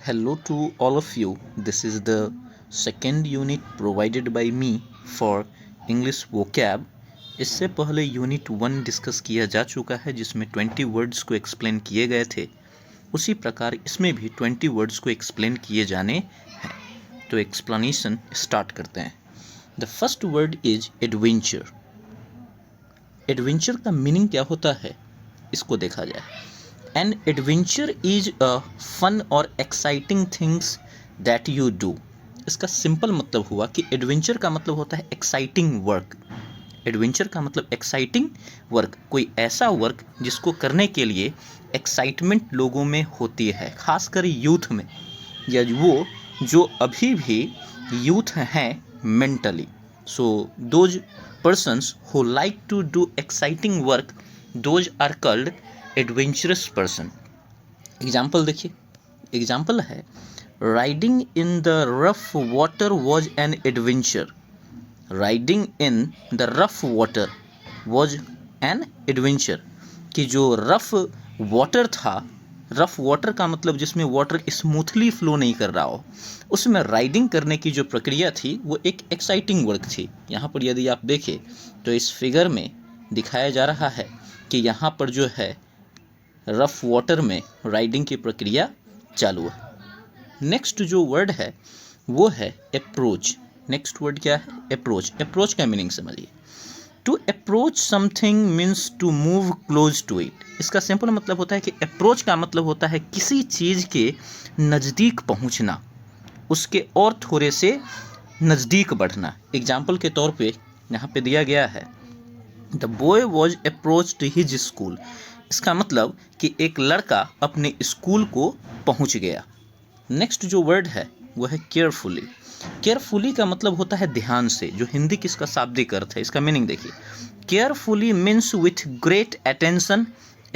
Hello to all of you. This is the second unit provided by me for English vocab. इससे पहले unit 1 discuss किया जा चुका है जिसमें 20 वर्ड्स को एक्सप्लेन किए गए थे। उसी प्रकार इसमें भी 20 वर्ड्स को एक्सप्लेन किए जाने हैं। तो एक्सप्लेनेशन स्टार्ट करते हैं। The first word is adventure. Adventure का मीनिंग क्या होता है इसको देखा जाए। An adventure is a fun or exciting things that you do। इसका सिंपल मतलब हुआ कि एडवेंचर का मतलब होता है एक्साइटिंग वर्क। एडवेंचर का मतलब एक्साइटिंग वर्क, कोई ऐसा वर्क जिसको करने के लिए एक्साइटमेंट लोगों में होती है, खासकर यूथ में, या वो जो अभी भी यूथ हैं mentally. So those persons who like to do exciting work, those are called adventurous person. Example देखिए, एग्जाम्पल है riding in the rough water was an adventure. Riding in the rough water was an adventure, कि जो rough water था, rough water का मतलब जिसमें water smoothly flow नहीं कर रहा हो, उसमें राइडिंग करने की जो प्रक्रिया थी वो एक एक्साइटिंग वर्क थी। यहाँ पर यदि आप देखें तो इस फिगर में दिखाया जा रहा है कि यहाँ पर जो है रफ वाटर में राइडिंग की प्रक्रिया चालू है। नेक्स्ट जो वर्ड है वो है अप्रोच। नेक्स्ट वर्ड क्या है? अप्रोच। अप्रोच का मीनिंग समझिए। To approach something means to move close to it. इसका सिंपल मतलब होता है कि अप्रोच का मतलब होता है किसी चीज़ के नज़दीक पहुंचना, उसके और थोड़े से नज़दीक बढ़ना। एग्जाम्पल के तौर पे यहाँ पे दिया गया है the boy was approached his school. इसका मतलब कि एक लड़का अपने स्कूल को पहुंच गया। नेक्स्ट जो वर्ड है वो है केयरफुली। केयरफुली का मतलब होता है ध्यान से, जो हिंदी की इसका शाब्दिक अर्थ है। इसका मीनिंग देखिए, carefully means with great attention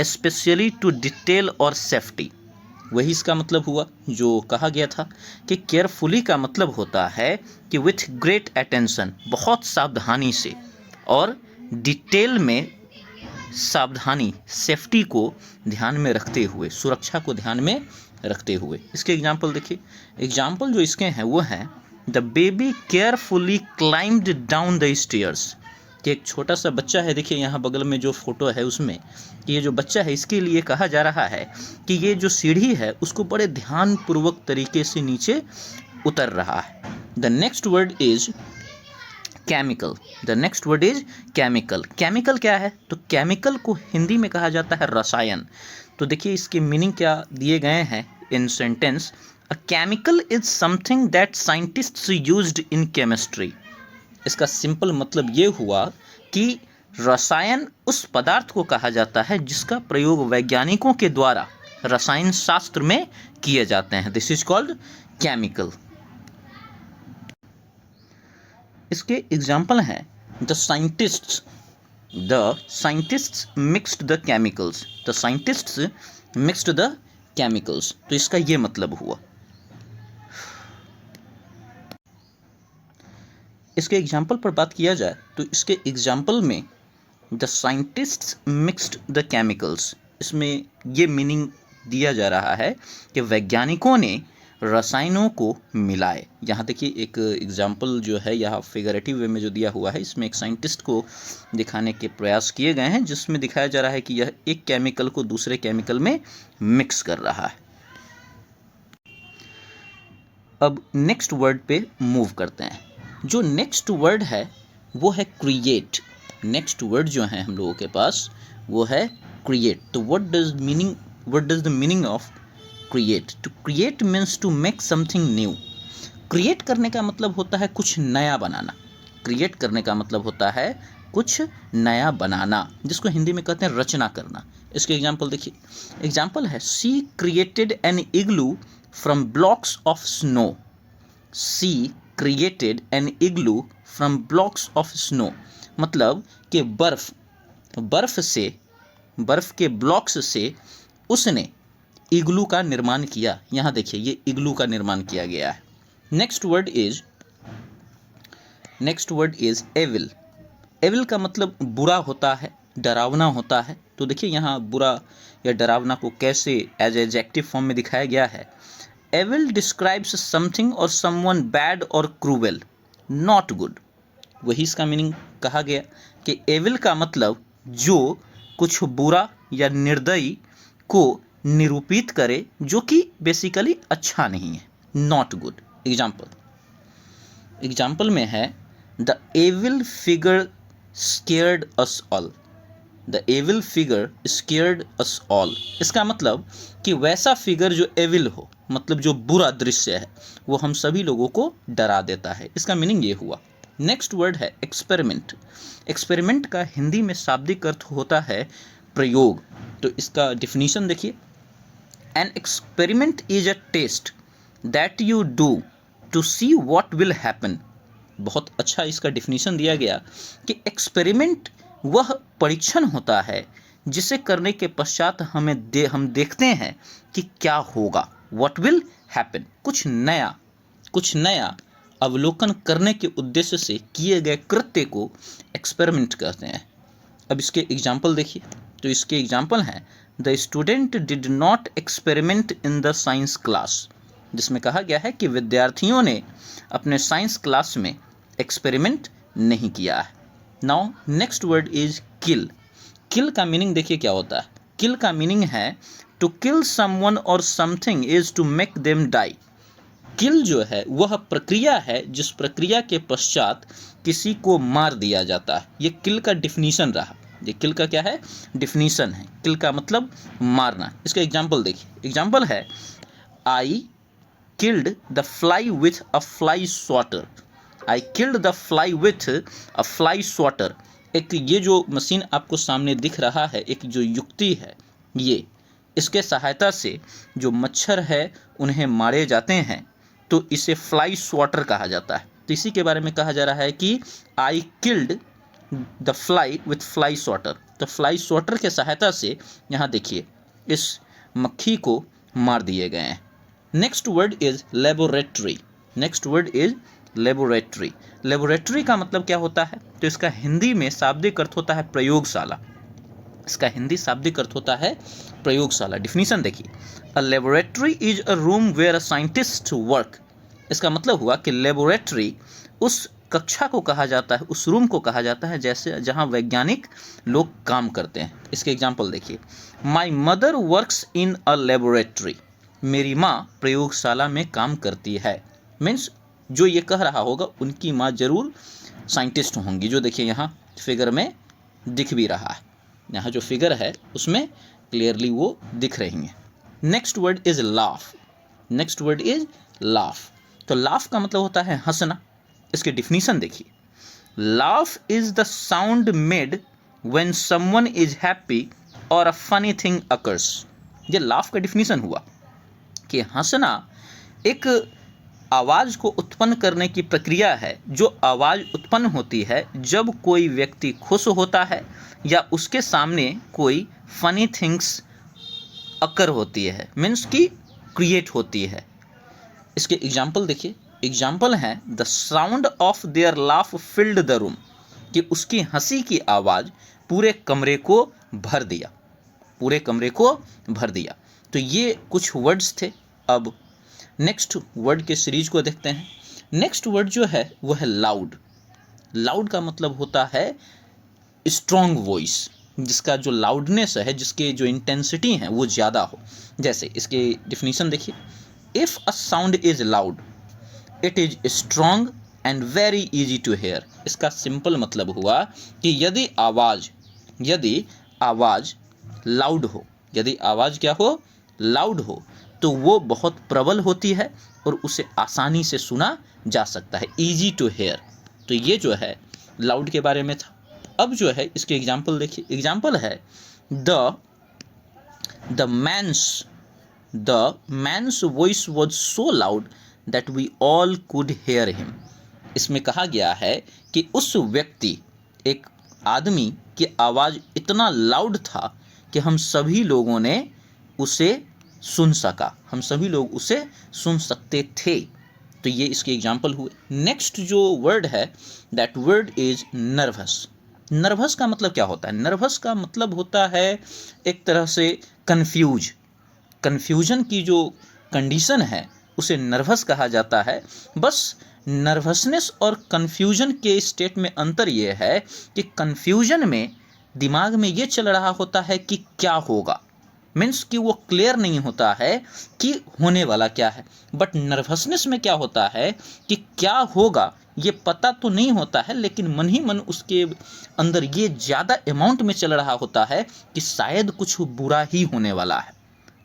specially to detail और सेफ्टी। वही इसका मतलब हुआ जो कहा गया था कि केयरफुली का मतलब होता है कि विथ ग्रेट अटेंशन, बहुत सावधानी से, और डिटेल में सावधानी, सेफ्टी को ध्यान में रखते हुए, सुरक्षा को ध्यान में रखते हुए। इसके एग्जाम्पल देखिए, एग्जाम्पल जो इसके हैं वो हैं the baby carefully climbed down the stairs. कि एक छोटा सा बच्चा है, देखिए यहाँ बगल में जो फोटो है उसमें, कि ये जो बच्चा है इसके लिए कहा जा रहा है कि ये जो सीढ़ी है उसको बड़े ध्यानपूर्वक तरीके से नीचे उतर रहा है। The next word is chemical. The next word is chemical. Chemical क्या है? तो केमिकल को हिंदी में कहा जाता है रसायन। तो देखिए इसके मीनिंग क्या दिए गए हैं इन sentence. A chemical is something that scientists used in chemistry. इसका सिंपल मतलब ये हुआ कि रसायन उस पदार्थ को कहा जाता है जिसका प्रयोग वैज्ञानिकों के द्वारा रसायन शास्त्र में किए जाते हैं। This is called chemical. इसके एग्जाम्पल हैं the scientists mixed the chemicals. The scientists mixed the chemicals. तो इसका ये मतलब हुआ। इसके एग्जाम्पल पर बात किया जाए तो इसके एग्जाम्पल में the scientists mixed the chemicals, इसमें ये मीनिंग दिया जा रहा है कि वैज्ञानिकों ने रसायनों को मिलाए। यहाँ देखिए एक एग्जाम्पल जो है यहाँ फिगरेटिव वे में जो दिया हुआ है, इसमें एक साइंटिस्ट को दिखाने के प्रयास किए गए हैं जिसमें दिखाया जा रहा है कि यह एक केमिकल को दूसरे केमिकल में मिक्स कर रहा है। अब नेक्स्ट वर्ड पे मूव करते हैं। जो नेक्स्ट वर्ड है वो है क्रिएट। नेक्स्ट वर्ड जो है हम लोगों के पास वो है क्रिएट। तो what does the meaning of create? To create means to make something new. Create करने का मतलब होता है कुछ नया बनाना। क्रिएट करने का मतलब होता है कुछ नया बनाना, जिसको हिंदी में कहते हैं रचना करना। इसके एग्जाम्पल देखिए, एग्जाम्पल है she created an igloo from blocks of snow. She created an igloo from blocks of snow, मतलब कि बर्फ के ब्लॉक्स से उसने इग्लू का निर्माण किया। यहाँ देखिए ये इग्लू का निर्माण किया गया है। Next word is evil. Evil का मतलब बुरा होता है, डरावना होता है। तो देखिए यहाँ बुरा या डरावना को कैसे एज एडजेक्टिव फॉर्म में दिखाया गया है। एविल डिस्क्राइब्स समथिंग और समवन बैड और क्रूएल, नॉट गुड। वही इसका मीनिंग कहा गया कि एविल का मतलब जो कुछ बुरा या निर्दयी को निरूपित करे, जो कि बेसिकली अच्छा नहीं है, नॉट गुड। एग्जाम्पल में है the evil figure scared us all. The evil figure scared us all, इसका मतलब कि वैसा फिगर जो एविल हो, मतलब जो बुरा दृश्य है, वो हम सभी लोगों को डरा देता है। इसका मीनिंग ये हुआ। नेक्स्ट वर्ड है एक्सपेरिमेंट। एक्सपेरिमेंट का हिंदी में शाब्दिक अर्थ होता है प्रयोग। तो इसका डिफिनीशन देखिए, an experiment is a test that you do to see what will happen. बहुत अच्छा इसका डिफिनीशन दिया गया कि एक्सपेरिमेंट वह परीक्षण होता है जिसे करने के पश्चात हम देखते हैं कि क्या होगा, व्हाट विल हैपन। कुछ नया अवलोकन करने के उद्देश्य से किए गए कृत्य को एक्सपेरिमेंट कहते हैं। अब इसके एग्जाम्पल देखिए, तो इसके एग्जाम्पल हैं the student did not experiment in the science class, जिसमें कहा गया है कि विद्यार्थियों ने अपने साइंस क्लास में एक्सपेरिमेंट नहीं किया है। Now next word is kill. Kill का मीनिंग देखिए क्या होता है। किल का मीनिंग है टू किल समवन और something is to make them die. Kill जो है वह प्रक्रिया है जिस प्रक्रिया के पश्चात किसी को मार दिया जाता है। ये किल का डिफिनीशन रहा। ये किल का क्या है, डिफिनीशन है। किल का मतलब मारना। इसका एग्जाम्पल देखिए, एग्जाम्पल है I killed the fly with a fly swatter. I killed the fly with a fly swatter. एक ये जो मशीन आपको सामने दिख रहा है, एक जो युक्ति है, ये इसके सहायता से जो मच्छर है उन्हें मारे जाते हैं, तो इसे फ्लाई स्वॉटर कहा जाता है। तो इसी के बारे में कहा जा रहा है कि I killed the fly with fly swatter. तो फ्लाई स्वॉटर के सहायता से यहाँ देखिए इस मक्खी को मार दिए गए हैं। Next word is laboratory. Next word is laboratory. Laboratory का मतलब क्या होता है, तो इसका हिंदी में शाब्दिक अर्थ होता है प्रयोगशाला। इसका हिंदी शाब्दिक अर्थ होता है प्रयोगशाला। डिफिनीशन देखिए, a laboratory is a room where a scientist work. इसका मतलब हुआ कि लेबोरेटरी उस कक्षा को कहा जाता है, उस रूम को कहा जाता है जैसे जहाँ वैज्ञानिक लोग काम करते हैं। इसके एग्जाम्पल देखिए, my mother works in a laboratory. मेरी माँ प्रयोगशाला में काम करती है। मीन्स जो ये कह रहा होगा उनकी माँ जरूर साइंटिस्ट होंगी, जो देखिए यहाँ फिगर में दिख भी रहा है। यहाँ जो फिगर है उसमें क्लियरली वो दिख रही हैं। Next word is laugh. Next word is laugh. तो लाफ का मतलब होता है हंसना। इसके डिफिनीशन देखिए, laugh is the sound made when someone is happy और अ फनी थिंग अकर्स। ये लाफ का डिफिनीशन हुआ कि हंसना एक आवाज़ को उत्पन्न करने की प्रक्रिया है, जो आवाज़ उत्पन्न होती है जब कोई व्यक्ति खुश होता है या उसके सामने कोई फनी थिंग्स अकर होती है, मीन्स की क्रिएट होती है। इसके एग्जाम्पल देखिए, एग्जाम्पल हैं the sound of their laugh filled the room, कि उसकी हंसी की आवाज़ पूरे कमरे को भर दिया, पूरे कमरे को भर दिया। तो ये कुछ वर्ड्स थे। अब नेक्स्ट वर्ड के सीरीज को देखते हैं। नेक्स्ट वर्ड जो है वो है लाउड। लाउड का मतलब होता है स्ट्रॉन्ग वॉइस, जिसका जो लाउडनेस है, जिसके जो इंटेंसिटी है वो ज़्यादा हो। जैसे इसके डिफिनीशन देखिए, if a sound is loud it is strong and very easy to hear. इसका सिंपल मतलब हुआ कि यदि आवाज़ लाउड हो, यदि आवाज़ क्या हो, लाउड हो, तो वो बहुत प्रबल होती है और उसे आसानी से सुना जा सकता है, इजी टू हेयर। तो ये जो है लाउड के बारे में था। अब जो है इसके एग्जाम्पल देखिए, एग्जाम्पल है the man's voice was so loud that we all could hear him. इसमें कहा गया है कि उस व्यक्ति, एक आदमी की आवाज़ इतना लाउड था कि हम सभी लोगों ने उसे सुन सका, हम सभी लोग उसे सुन सकते थे। तो ये इसके एग्जाम्पल हुए। नेक्स्ट जो वर्ड है that word is nervous. Nervous का मतलब क्या होता है? नर्वस का मतलब होता है एक तरह से कन्फ्यूजन की जो कंडीशन है उसे नर्वस कहा जाता है। बस नर्वसनेस और कन्फ्यूजन के स्टेट में अंतर ये है कि कन्फ्यूजन में दिमाग में ये चल रहा होता है कि क्या होगा, मीन्स कि वो क्लियर नहीं होता है कि होने वाला क्या है। बट नर्वसनेस में क्या होता है कि क्या होगा ये पता तो नहीं होता है, लेकिन मन ही मन उसके अंदर ये ज़्यादा अमाउंट में चल रहा होता है कि शायद कुछ बुरा ही होने वाला है,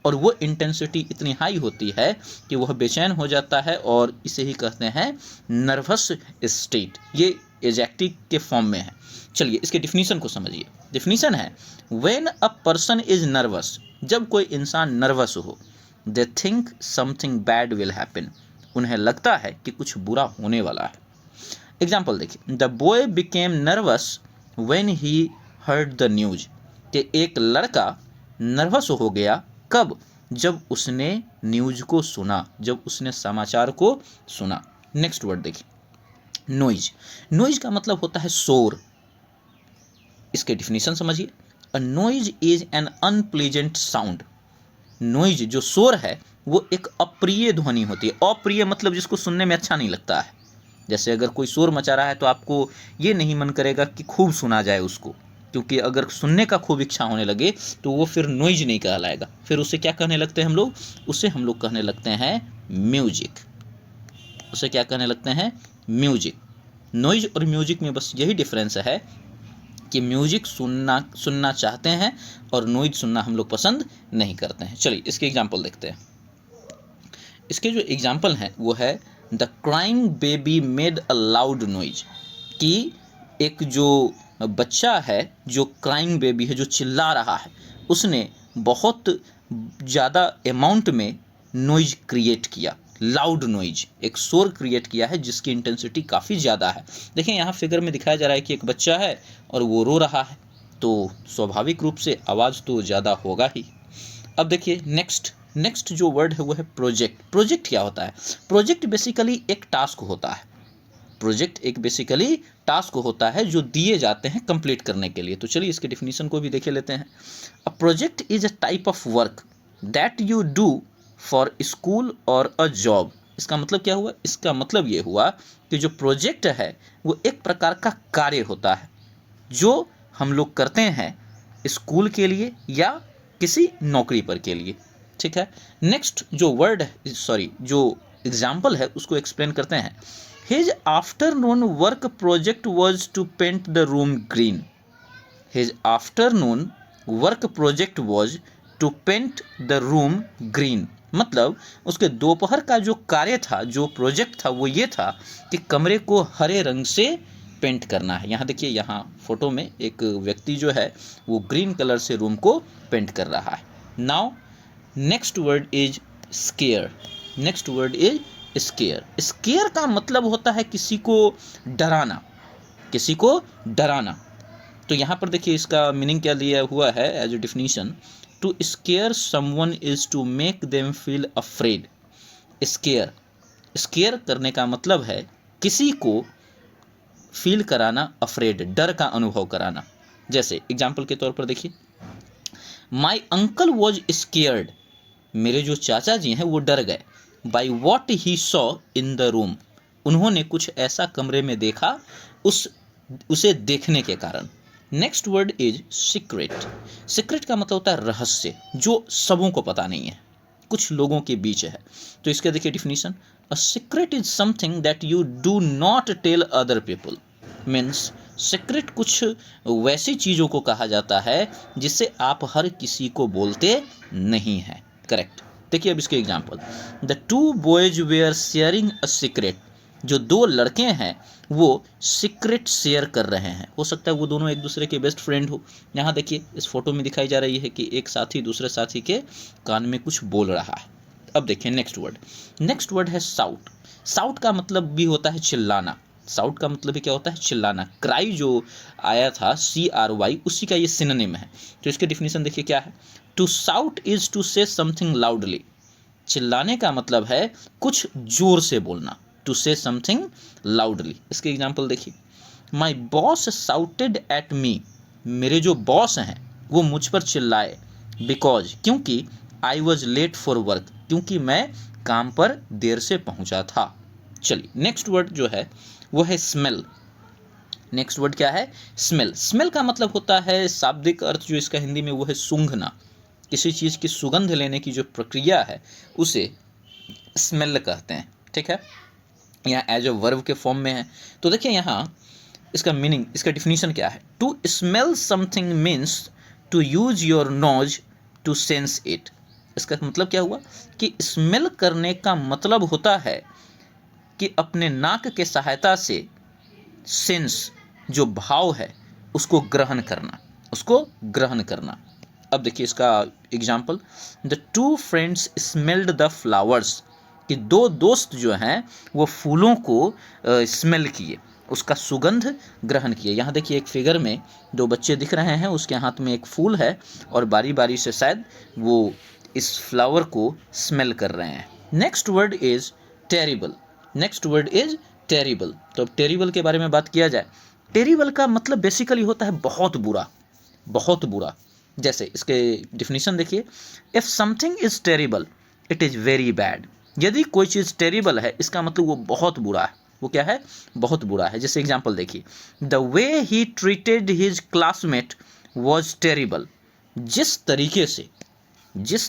और वो इंटेंसिटी इतनी हाई होती है कि वह बेचैन हो जाता है, और इसे ही कहते हैं नर्वस स्टेट। ये एडजेक्टिव के फॉर्म में है। चलिए इसके डिफिनीशन को समझिए। डिफिनीशन है, when a person is nervous, जब कोई इंसान नर्वस हो, they think something bad will happen, उन्हें लगता है कि कुछ बुरा होने वाला है। एग्जाम्पल देखिए, the boy became nervous when he heard the news, कि एक लड़का नर्वस हो गया कब, जब उसने न्यूज को सुना, जब उसने समाचार को सुना। नेक्स्ट वर्ड देखिए, नॉइज। नॉइज का मतलब होता है शोर। इसके डिफिनीशन समझिए। A noise is an unpleasant sound. Noise जो शोर है वो एक अप्रिय ध्वनि होती है। अप्रिय मतलब जिसको सुनने में अच्छा नहीं लगता है। जैसे अगर कोई शोर मचा रहा है तो आपको ये नहीं मन करेगा कि खूब सुना जाए उसको, क्योंकि अगर सुनने का खूब इच्छा होने लगे तो वो फिर नॉइज नहीं कहलाएगा। फिर उसे क्या कहने लगते हैं हम लोग? उसे हम लोग कहने लगते हैं म्यूजिक। उसे क्या कहने लगते हैं? म्यूजिक। नॉइज और म्यूजिक में बस यही डिफरेंस है कि म्यूजिक सुनना चाहते हैं और नॉइज सुनना हम लोग पसंद नहीं करते हैं। चलिए इसके एग्जाम्पल देखते हैं। इसके जो एग्जाम्पल हैं वो है, the crying baby made a loud noise, कि एक जो बच्चा है, जो क्राइंग बेबी है, जो चिल्ला रहा है, उसने बहुत ज़्यादा अमाउंट में नॉइज क्रिएट किया। लाउड नॉइज, एक शोर क्रिएट किया है जिसकी इंटेंसिटी काफ़ी ज़्यादा है। देखिए यहाँ फिगर में दिखाया जा रहा है कि एक बच्चा है और वो रो रहा है, तो स्वाभाविक रूप से आवाज़ तो ज़्यादा होगा ही। अब देखिए नेक्स्ट जो वर्ड है वो है प्रोजेक्ट। प्रोजेक्ट क्या होता है? प्रोजेक्ट बेसिकली एक टास्क होता है। प्रोजेक्ट एक बेसिकली टास्क होता है जो दिए जाते हैं कंप्लीट करने के लिए। तो चलिए इसके डिफिनीशन को भी देख लेते हैं। A project is a type of work that you do for school और अ जॉब। इसका मतलब क्या हुआ? इसका मतलब ये हुआ कि जो प्रोजेक्ट है वो एक प्रकार का कार्य होता है जो हम लोग करते हैं स्कूल के लिए या किसी नौकरी पर के लिए। ठीक है। नेक्स्ट जो वर्ड है, जो एग्जाम्पल है उसको एक्सप्लेन करते हैं। His afternoon work project was to paint the room green. His afternoon work project was to paint the room green, मतलब उसके दोपहर का जो कार्य था, जो प्रोजेक्ट था, वो ये था कि कमरे को हरे रंग से पेंट करना है। यहाँ देखिए, यहाँ फोटो में एक व्यक्ति जो है वो ग्रीन कलर से रूम को पेंट कर रहा है। Now next word is square. Next word is square. Square का मतलब होता है किसी को डराना, किसी को डराना। तो यहाँ पर देखिए इसका मीनिंग क्या दिया हुआ है as a definition, to scare someone is to make them feel afraid. Scare, scare करने का मतलब है किसी को फील कराना, अफ्रेड, डर का अनुभव कराना। जैसे एग्जाम्पल के तौर पर देखिए, माई अंकल वॉज स्केयर्ड, मेरे जो चाचा जी हैं वो डर गए, by what he saw in the room, उन्होंने कुछ ऐसा कमरे में देखा उसे देखने के कारण। Next word is secret. Secret का मतलब होता है रहस्य, जो सबों को पता नहीं है, कुछ लोगों के बीच है। तो इसका देखिए definition, a secret is something that you do not tell other people. Means secret कुछ वैसी चीज़ों को कहा जाता है जिससे आप हर किसी को बोलते नहीं हैं। करेक्ट। देखिए अब इसके example, the two boys were sharing a secret, जो दो लड़के हैं वो सीक्रेट शेयर कर रहे हैं। हो सकता है वो दोनों एक दूसरे के बेस्ट फ्रेंड हो। यहाँ देखिए इस फोटो में दिखाई जा रही है कि एक साथी दूसरे साथी के कान में कुछ बोल रहा है। अब देखिए नेक्स्ट वर्ड है साउट। साउट का मतलब भी होता है चिल्लाना। साउट का मतलब भी क्या होता है? चिल्लाना। क्राई जो आया था CRY, उसी का ये सिनोनिम है। तो इसके डिफिनीशन देखिए क्या है, to shout is to say something loudly. चिल्लाने का मतलब है कुछ जोर से बोलना, टू से समथिंग लाउडली। इसके एग्जाम्पल देखिए, my boss shouted at me, मेरे जो बॉस हैं वो मुझ पर चिल्लाए, बिकॉज, क्योंकि, I was late for work, क्योंकि मैं काम पर देर से पहुंचा था। चलिए नेक्स्ट वर्ड जो है वो है स्मेल। नेक्स्ट वर्ड क्या है? स्मेल। स्मेल का मतलब होता है, शाब्दिक अर्थ जो इसका हिंदी में वो है सूंघना। किसी चीज़ की सुगंध लेने की जो प्रक्रिया है उसे स्मेल कहते हैं। ठीक है, यहाँ एज अ वर्ब के फॉर्म में है। तो देखिए यहाँ इसका मीनिंग, इसका डिफिनीशन क्या है? To smell something means to use your nose to sense it. इसका मतलब क्या हुआ कि स्मेल करने का मतलब होता है कि अपने नाक के सहायता से सेंस, जो भाव है, उसको ग्रहण करना, उसको ग्रहण करना। अब देखिए इसका example, the to friends smelled the flowers, कि दो दोस्त जो हैं वो फूलों को स्मेल किए, उसका सुगंध ग्रहण किए। यहाँ देखिए एक फिगर में दो बच्चे दिख रहे हैं, उसके हाथ में एक फूल है और बारी बारी से शायद वो इस फ्लावर को स्मेल कर रहे हैं। Next word is terrible. Next word is terrible. तो अब टेरिबल के बारे में बात किया जाए, टेरिबल का मतलब बेसिकली होता है बहुत बुरा, बहुत बुरा। जैसे इसके डिफिनीशन देखिए, if something is terrible it is very bad. यदि कोई चीज़ टेरिबल है इसका मतलब वो बहुत बुरा है। वो क्या है? बहुत बुरा है। जैसे एग्जाम्पल देखिए, the way he treated his classmate was terrible. जिस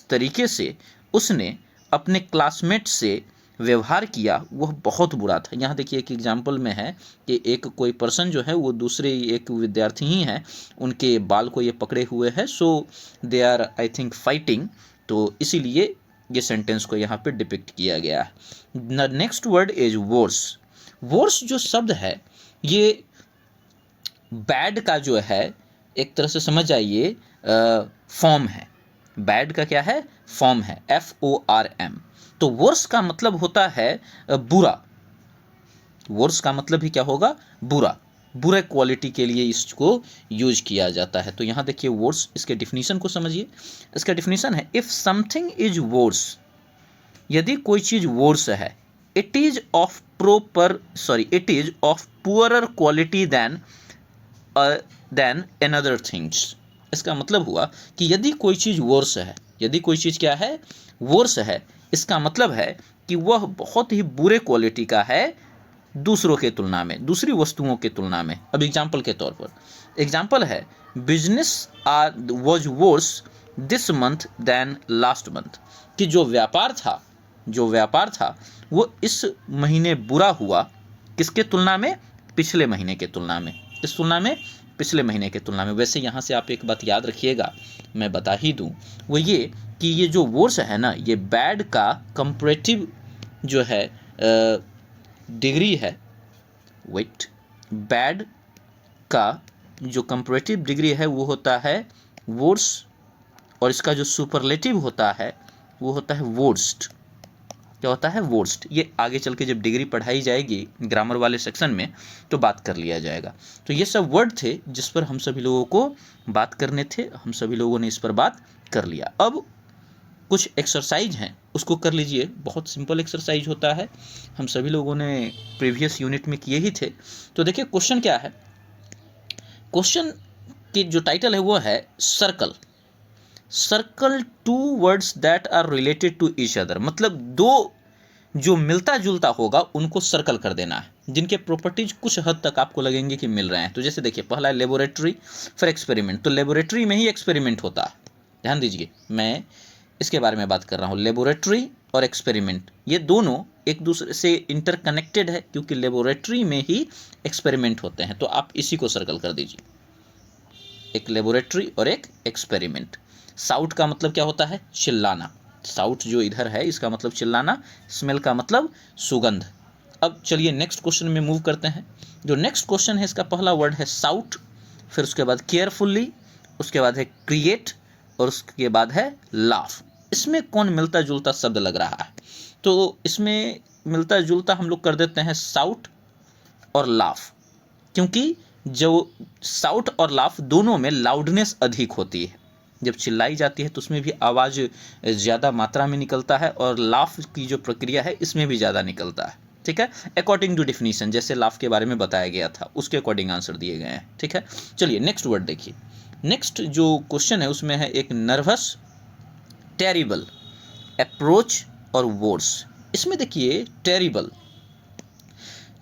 तरीके से उसने अपने क्लासमेट से व्यवहार किया वह बहुत बुरा था। यहाँ देखिए एक एग्जाम्पल में है कि एक कोई पर्सन जो है वो दूसरे एक विद्यार्थी ही हैं, उनके बाल को ये पकड़े हुए है, so they are I think fighting. तो इसीलिए ये सेंटेंस को यहाँ पे डिपिक्ट किया गया है। The next word is worse. Worse जो शब्द है ये बैड का जो है एक तरह से समझ आइए फॉर्म है। बैड का क्या है? फॉर्म है, FORM। तो वर्स का मतलब होता है बुरा। वर्स का मतलब ही क्या होगा? बुरा। बुरे क्वालिटी के लिए इसको यूज किया जाता है। तो यहाँ देखिए वर्स, इसके डिफिनीशन को समझिए। इसका डिफिनीशन है, इफ समथिंग इज वर्स, यदि कोई चीज वर्स है, it is of poorer quality than another things. इसका मतलब हुआ कि यदि कोई चीज़ वर्स है, यदि कोई चीज़ क्या है? वर्स है, इसका मतलब है कि वह बहुत ही बुरे क्वालिटी का है दूसरों के तुलना में, दूसरी वस्तुओं के तुलना में। अब एग्जाम्पल के तौर पर, एग्जाम्पल है, business was worse this month than last month, कि जो व्यापार था वो इस महीने बुरा हुआ, किसके तुलना में? पिछले महीने के तुलना में। इस तुलना में पिछले महीने के तुलना में। वैसे यहाँ से आप एक बात याद रखिएगा, मैं बता ही दूँ, वो ये कि ये जो वर्स है ना, ये बैड का कंपैरेटिव जो है डिग्री है। बैड का जो कंपैरेटिव डिग्री है वो होता है वर्स, और इसका जो सुपरलेटिव होता है वो होता है वर्स्ट। क्या होता है? वर्स्ट। ये आगे चल के जब डिग्री पढ़ाई जाएगी ग्रामर वाले सेक्शन में तो बात कर लिया जाएगा। तो ये सब वर्ड थे जिस पर हम सभी लोगों को बात करने थे, हम सभी लोगों ने इस पर बात कर लिया। अब कुछ एक्सरसाइज हैं, उसको कर लीजिए। बहुत सिंपल एक्सरसाइज होता है, हम सभी लोगों ने प्रीवियस यूनिट में किए ही थे। तो देखिए क्वेश्चन क्या है। क्वेश्चन की जो टाइटल है वो है circle two words that are related to each other. मतलब दो जो मिलता जुलता होगा उनको सर्कल कर देना है, जिनके प्रॉपर्टीज कुछ हद तक आपको लगेंगे कि मिल रहे हैं। तो जैसे देखिए पहला है लेबोरेटरी फॉर एक्सपेरिमेंट। तो लेबोरेटरी में ही एक्सपेरिमेंट होता है, ध्यान दीजिए, मैं इसके बारे में बात कर रहा हूँ। लेबोरेटरी और एक्सपेरिमेंट ये दोनों एक दूसरे से इंटरकनेक्टेड है, क्योंकि लेबोरेटरी में ही एक्सपेरिमेंट होते हैं। तो आप इसी को सर्कल कर दीजिए, एक लेबोरेटरी और एक एक्सपेरिमेंट। साउट का मतलब क्या होता है? चिल्लाना। साउट जो इधर है इसका मतलब चिल्लाना, स्मेल का मतलब सुगंध। अब चलिए नेक्स्ट क्वेश्चन में मूव करते हैं। जो नेक्स्ट क्वेश्चन है इसका पहला वर्ड है साउट, फिर उसके बाद केयरफुल्ली, उसके बाद है क्रिएट और उसके बाद है लाफ। इसमें कौन मिलता जुलता शब्द लग रहा है? तो इसमें मिलता जुलता हम लोग कर देते हैं साउट और लाफ, क्योंकि जो साउट और लाफ दोनों में लाउडनेस अधिक होती है। जब चिल्लाई जाती है तो उसमें भी आवाज़ ज़्यादा मात्रा में निकलता है, और लाफ की जो प्रक्रिया है इसमें भी ज़्यादा निकलता है। ठीक है, अकॉर्डिंग टू डिफिनीशन, जैसे लाफ के बारे में बताया गया था उसके अकॉर्डिंग आंसर दिए गए हैं। ठीक है, चलिए नेक्स्ट वर्ड देखिए। नेक्स्ट जो क्वेश्चन है उसमें है एक नर्वस, टेरिबल, अप्रोच और वर्स। इसमें देखिए टेरिबल,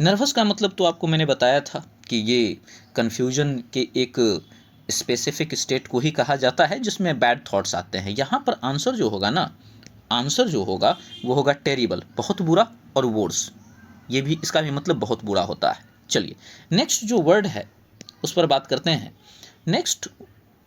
नर्वस का मतलब तो आपको मैंने बताया था कि ये कन्फ्यूजन के एक स्पेसिफिक स्टेट को ही कहा जाता है जिसमें बैड थॉट्स आते हैं। यहाँ पर आंसर जो होगा ना, आंसर जो होगा वो होगा टेरिबल, बहुत बुरा, और वर्स, ये भी, इसका भी मतलब बहुत बुरा होता है। चलिए नेक्स्ट जो वर्ड है उस पर बात करते हैं। नेक्स्ट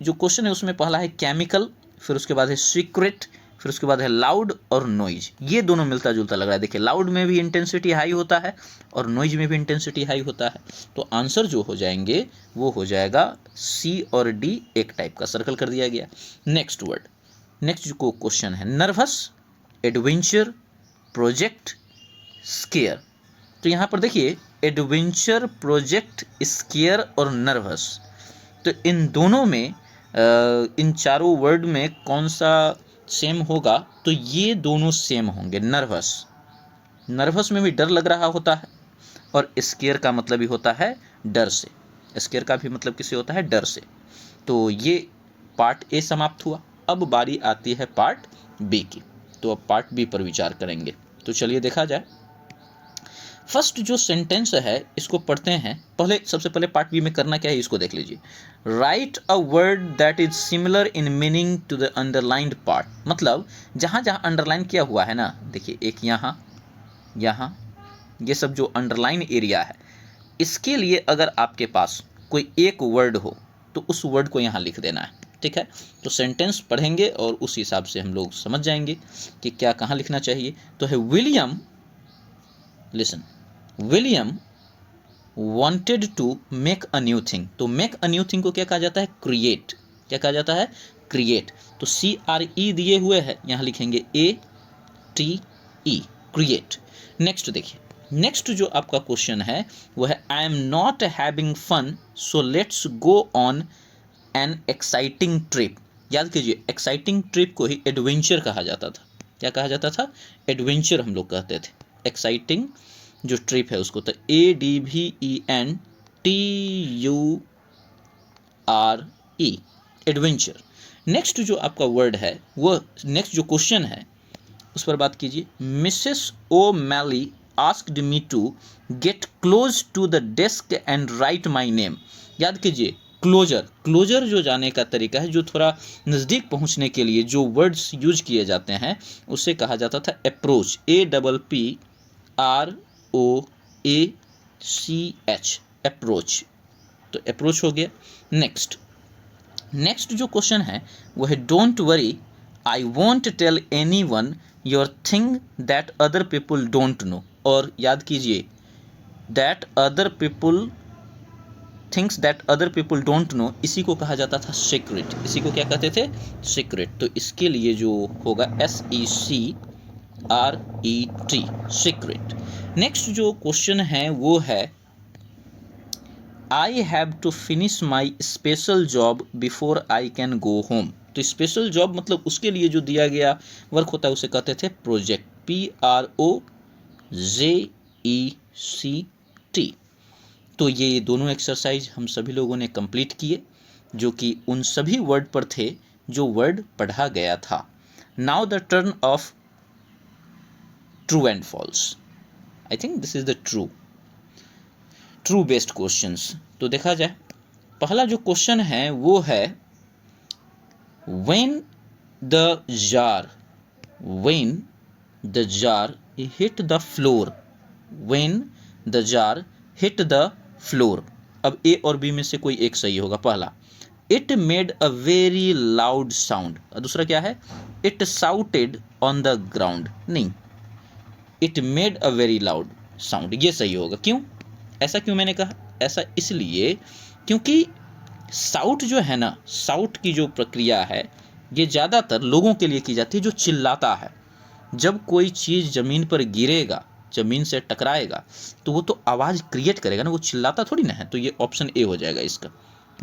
जो क्वेश्चन है उसमें पहला है केमिकल, फिर उसके बाद है सीक्रेट, फिर उसके बाद है लाउड और नॉइज। ये दोनों मिलता जुलता लग रहा है। देखिए लाउड में भी इंटेंसिटी हाई होता है और नॉइज में भी इंटेंसिटी हाई होता है। तो आंसर जो हो जाएंगे वो हो जाएगा सी और डी, एक टाइप का सर्कल कर दिया गया। नेक्स्ट वर्ड, नेक्स्ट जो क्वेश्चन है नर्वस, एडवेंचर, प्रोजेक्ट, स्केयर। तो यहाँ पर देखिए एडवेंचर, प्रोजेक्ट, स्केयर और नर्वस, तो इन दोनों में इन चारों वर्ड में कौन सा सेम होगा? तो ये दोनों सेम होंगे। नर्वस, नर्वस में भी डर लग रहा होता है और स्केयर का मतलब ही होता है डर से। स्केयर का भी मतलब किससे होता है? डर से। तो ये पार्ट ए समाप्त हुआ। अब बारी आती है पार्ट बी की। तो अब पार्ट बी पर विचार करेंगे। तो चलिए देखा जाए। फर्स्ट जो सेंटेंस है इसको पढ़ते हैं। पहले सबसे पहले पार्ट बी में करना क्या है इसको देख लीजिए। Write a word that is similar in meaning to the underlined part. मतलब जहाँ जहाँ अंडरलाइन किया हुआ है ना, देखिए एक यहाँ, यहाँ, ये सब जो अंडरलाइन एरिया है, इसके लिए अगर आपके पास कोई एक वर्ड हो तो उस वर्ड को यहाँ लिख देना है। ठीक है, तो सेंटेंस पढ़ेंगे और उस हिसाब से हम लोग समझ जाएंगे कि क्या कहाँ लिखना चाहिए। तो है William, listen, William wanted to make a new thing। तो make a new thing को क्या कहा जाता है? क्रिएट। क्या कहा जाता है? क्रिएट। तो CRE दिए हुए है, यहाँ लिखेंगे ATE, क्रिएट। नेक्स्ट देखिए, नेक्स्ट जो आपका क्वेश्चन है वो है I am not having fun so let's go on an exciting trip. याद कीजिए एक्साइटिंग ट्रिप को ही एडवेंचर कहा जाता था। क्या कहा जाता था? एडवेंचर हम लोग कहते थे। एक्साइटिंग जो ट्रिप है उसको तो ADVENTURE, एडवेंचर। नेक्स्ट जो आपका वर्ड है वो, नेक्स्ट जो क्वेश्चन है उस पर बात कीजिए। Mrs O'Malley asked me to get close to the desk and write my name. याद कीजिए क्लोजर, क्लोजर जो जाने का तरीका है, जो थोड़ा नज़दीक पहुंचने के लिए जो वर्ड्स यूज किए जाते हैं उसे कहा जाता था अप्रोच। APPROACH, approach. तो अप्रोच हो गया। नेक्स्ट, नेक्स्ट जो क्वेश्चन है वो है don't worry I won't tell anyone your thing that other people don't know. और याद कीजिए that other people, things that other people don't know, इसी को कहा जाता था सीक्रेट। इसी को क्या कहते थे? सीक्रेट। तो इसके लिए जो होगा SECRET, सीक्रेट। नेक्स्ट जो क्वेश्चन है वो है I have to finish my special job before I can go home. तो स्पेशल जॉब मतलब उसके लिए जो दिया गया वर्क होता है उसे कहते थे प्रोजेक्ट। PROJECT। तो ये दोनों एक्सरसाइज हम सभी लोगों ने कंप्लीट किए जो कि उन सभी वर्ड पर थे जो वर्ड पढ़ा गया था। Now the turn of true and false. I think this is the true based questions. तो देखा जाए, पहला जो क्वेश्चन है वो है when the jar hit the floor, when the jar hit the floor. अब ए और बी में से कोई एक सही होगा। पहला, it made a very loud sound. दूसरा क्या है? It shouted on the ground. नहीं, it made a very loud sound, ये सही होगा। क्यों? ऐसा क्यों मैंने कहा? ऐसा इसलिए क्योंकि साउट जो है ना, साउट की जो प्रक्रिया है ये ज़्यादातर लोगों के लिए की जाती है जो चिल्लाता है। जब कोई चीज़ ज़मीन पर गिरेगा, ज़मीन से टकराएगा, तो वो तो आवाज़ क्रिएट करेगा ना, वो चिल्लाता थोड़ी ना है। तो ये ऑप्शन ए हो जाएगा इसका।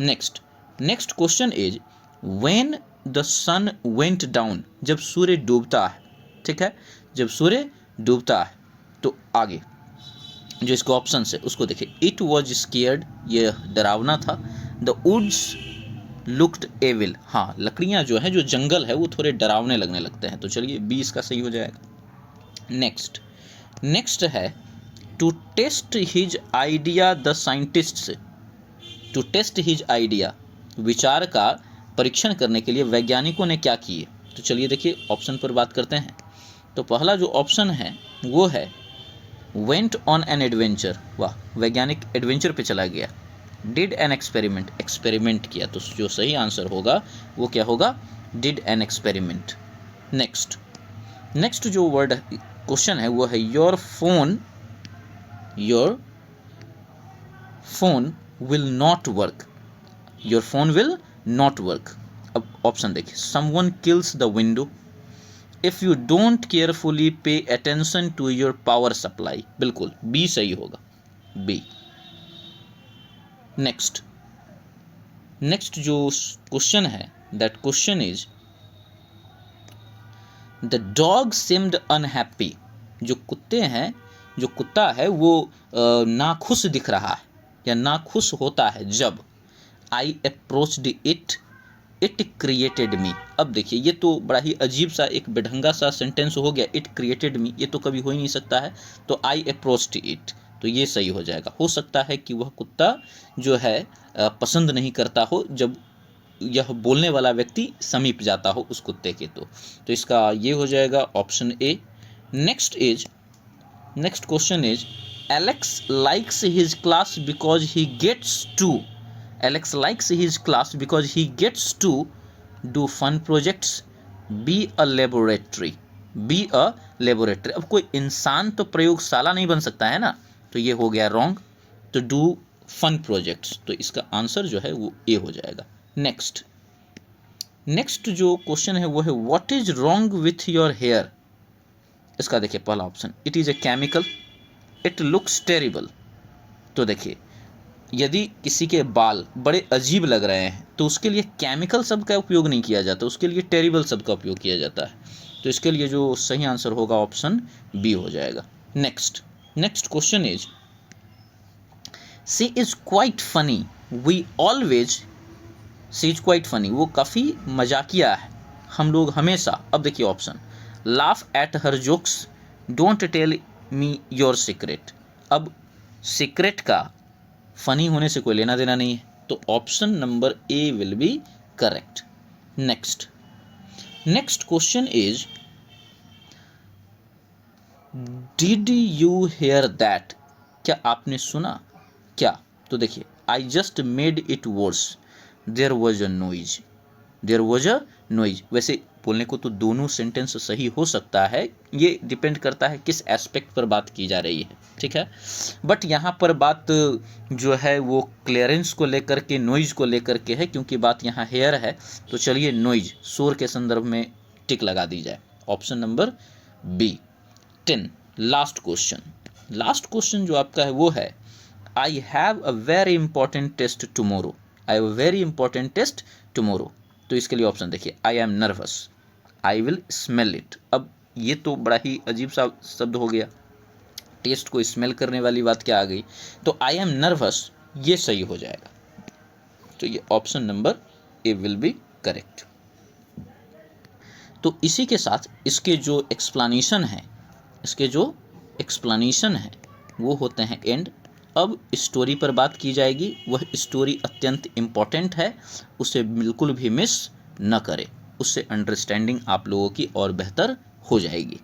Next question is when the sun went down, जब सूर्य डूबता है। ठीक है, जब सूर्य डूबता है। तो आगे जो इसका ऑप्शन है उसको देखिए। इट वॉज स्केयर्ड, ये डरावना था। द वुड्स लुक्ड एविल, हाँ लकड़ियाँ जो है, जो जंगल है वो थोड़े डरावने लगने लगते हैं। तो चलिए 20 का सही हो जाएगा। नेक्स्ट नेक्स्ट है to test his idea the scientists, to test his idea, विचार का परीक्षण करने के लिए वैज्ञानिकों ने क्या किए। तो चलिए देखिए ऑप्शन पर बात करते हैं। तो पहला जो ऑप्शन है वो है वेंट ऑन एन एडवेंचर, वाह, वैज्ञानिक एडवेंचर पे चला गया। डिड एन एक्सपेरिमेंट, एक्सपेरिमेंट किया, तो जो सही आंसर होगा वो क्या होगा, डिड एन एक्सपेरिमेंट। नेक्स्ट जो वर्ड क्वेश्चन है वो है your phone will not work, your phone will not work. अब ऑप्शन देखिए, someone kills the window, if you don't carefully pay attention to your power supply, बिल्कुल B सही होगा, B. Next जो क्वेश्चन है that question is the dog seemed unhappy, जो कुत्ता है वो नाखुश दिख रहा है या नाखुश होता है जब आई अप्रोच्ड इट क्रिएटेड मी। अब देखिए ये तो बड़ा ही अजीब सा एक बेढंगा सा सेंटेंस हो गया, इट क्रिएटेड मी, ये तो कभी हो ही नहीं सकता है। तो आई अप्रोच्ड इट, तो ये सही हो जाएगा। हो सकता है कि वह कुत्ता जो है पसंद नहीं करता हो जब यह बोलने वाला व्यक्ति समीप जाता हो उस कुत्ते के, तो इसका ये हो जाएगा option A. Next question is Alex likes his class because he gets to, Alex likes his class because he gets to do fun projects, be a laboratory, अब कोई इंसान तो प्रयोगशाला नहीं बन सकता है ना, तो ये हो गया रॉन्ग। तो डू फन प्रोजेक्ट्स, तो इसका आंसर जो है वो ए हो जाएगा। नेक्स्ट जो क्वेश्चन है वो है what is wrong with your hair. इसका देखिए पहला option, it is a chemical, it looks terrible. तो देखिए यदि किसी के बाल बड़े अजीब लग रहे हैं तो उसके लिए केमिकल शब्द का उपयोग नहीं किया जाता, उसके लिए टेरिबल शब्द का उपयोग किया जाता है। तो इसके लिए जो सही आंसर होगा ऑप्शन बी हो जाएगा। Next question is she is quite funny we always, she is quite funny, वो काफ़ी मजाकिया है, हम लोग हमेशा। अब देखिए option, laugh at her jokes, don't tell me your secret. अब सीक्रेट का फनी होने से कोई लेना देना नहीं है, तो option number A will be correct. Next question is did you hear that, क्या आपने सुना क्या। तो देखिए I just made it worse, there was a noise. वैसे बोलने को तो दोनों सेंटेंस सही हो सकता है, ये डिपेंड करता है किस एस्पेक्ट पर बात की जा रही है, ठीक है। बट यहाँ पर बात जो है वो क्लियरेंस को लेकर के, नॉइज को लेकर के है, क्योंकि बात यहाँ हेयर है। तो चलिए नॉइज, शोर के संदर्भ में टिक लगा दी जाए, option number B. 10 last question जो आपका है वो है I have a very important test tomorrow. तो इसके लिए ऑप्शन देखिए, I am nervous, I will smell it. अब ये तो बड़ा ही अजीब सा शब्द हो गया, टेस्ट को स्मेल करने वाली बात क्या आ गई। तो आई एम नर्वस ये सही हो जाएगा, तो ये option number A will be correct. तो इसी के साथ इसके जो एक्सप्लेनेशन है वो होते हैं एंड। अब स्टोरी पर बात की जाएगी, वह स्टोरी अत्यंत इम्पॉर्टेंट है, उसे बिल्कुल भी मिस न करें, उससे अंडरस्टैंडिंग आप लोगों की और बेहतर हो जाएगी।